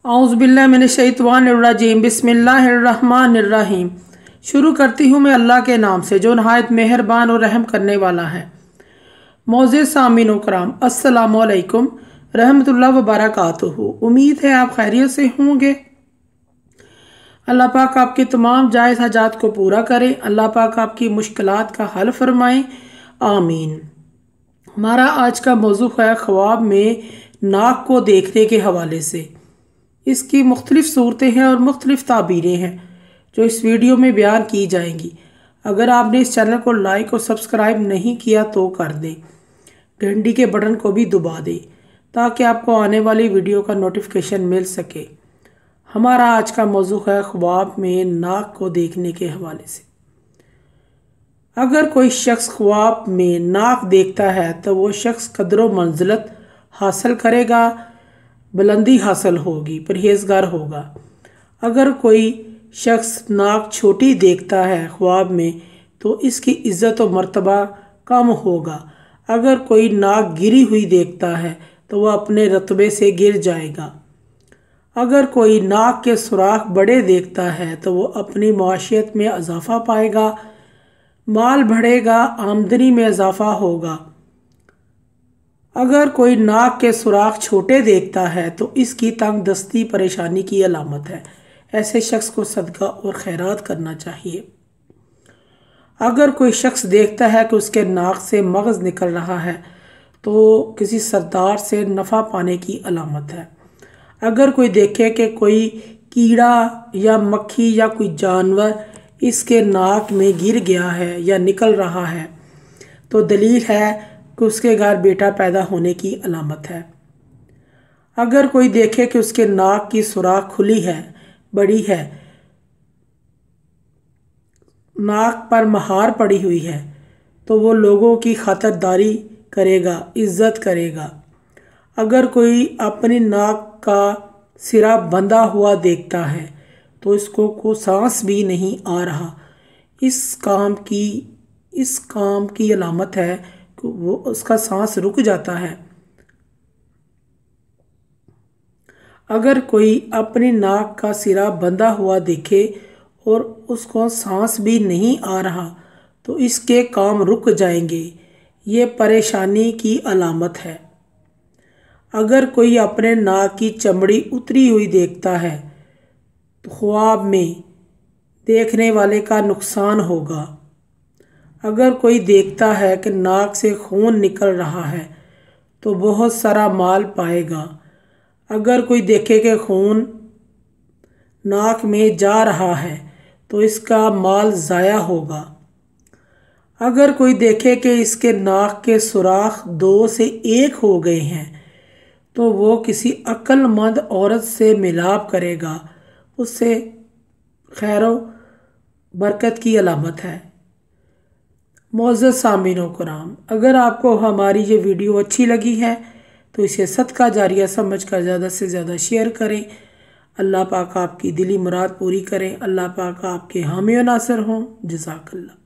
औज़ुबिल्लाहि मिनश्शैतानिर्रजीम बिस्मिल्लाहिर्रहमानिर्रहीम। शुरू करती हूँ मैं अल्लाह के नाम से जो नहायत मेहरबान और रहम करने वाला है। मौज़े सामीन कराम, अस्सलामु अलैकुम रहमतुल्लाहि व बरकातुहू। उम्मीद है आप खैरियत से होंगे। अल्लाह पाक आपके तमाम जायज़ हाजात को पूरा करे। अल्लाह पाक आपकी मुश्किलात का हल फरमाए, आमीन। हमारा आज का मौजू है ख्वाब में नाक को देखने के हवाले से। इसकी मुख्तलिफ़ सूरतें हैं और मुख्तलिफ़ ताबीरें हैं जो इस वीडियो में बयान की जाएंगी। अगर आपने इस चैनल को लाइक और सब्सक्राइब नहीं किया तो कर दें, घंटी के बटन को भी दबा दें ताकि आपको आने वाली वीडियो का नोटिफिकेशन मिल सके। हमारा आज का मौजू है ख्वाब में नाक को देखने के हवाले से। अगर कोई शख्स ख्वाब में नाक देखता है तो वो शख्स कदर व मंजिलत हासिल करेगा, बुलंदी हासिल होगी, परहेजगार होगा। अगर कोई शख्स नाक छोटी देखता है ख्वाब में तो इसकी इज़्ज़त व मर्तबा कम होगा। अगर कोई नाक गिरी हुई देखता है तो वह अपने रतबे से गिर जाएगा। अगर कोई नाक के सुराख बड़े देखता है तो वो अपनी माशियत में इजाफ़ा पाएगा, माल बढ़ेगा, आमदनी में इजाफ़ा होगा। अगर कोई नाक के सुराख छोटे देखता है तो इसकी तंग दस्ती परेशानी की अलामत है। ऐसे शख्स को सदका और खैरात करना चाहिए। अगर कोई शख्स देखता है कि उसके नाक से मगज़ निकल रहा है तो किसी सरदार से नफ़ा पाने की अलामत है। अगर कोई देखे कि कोई कीड़ा या मक्खी या कोई जानवर इसके नाक में गिर गया है या निकल रहा है तो दलील है कि उसके घर बेटा पैदा होने की अलामत है। अगर कोई देखे कि उसके नाक की सुराख खुली है, बड़ी है, नाक पर महार पड़ी हुई है तो वो लोगों की खातिरदारी करेगा, इज़्ज़त करेगा। अगर कोई अपनी नाक का सिरा बंधा हुआ देखता है तो इसको को सांस भी नहीं आ रहा, इस काम की अलामत है कि वो उसका सांस रुक जाता है। अगर कोई अपनी नाक का सिरा बंधा हुआ देखे और उसको सांस भी नहीं आ रहा तो इसके काम रुक जाएंगे, ये परेशानी की अलामत है। अगर कोई अपने नाक की चमड़ी उतरी हुई देखता है तो ख्वाब में देखने वाले का नुकसान होगा। अगर कोई देखता है कि नाक से खून निकल रहा है तो बहुत सारा माल पाएगा। अगर कोई देखे कि खून नाक में जा रहा है तो इसका माल ज़ाया होगा। अगर कोई देखे कि इसके नाक के सुराख 2 से 1 हो गए हैं तो वो किसी अक्लमंद औरत से मिलाप करेगा, उससे खैर व बरकत की अलामत है। मोअज़्ज़ज़ सामीनो कराम, अगर आपको हमारी ये वीडियो अच्छी लगी है तो इसे सदका जारिया समझकर ज़्यादा से ज़्यादा शेयर करें। अल्लाह पाक आपकी दिली मुराद पूरी करें। अल्लाह पाक आपके हामी व नासिर हों। जज़ाकल्लाह।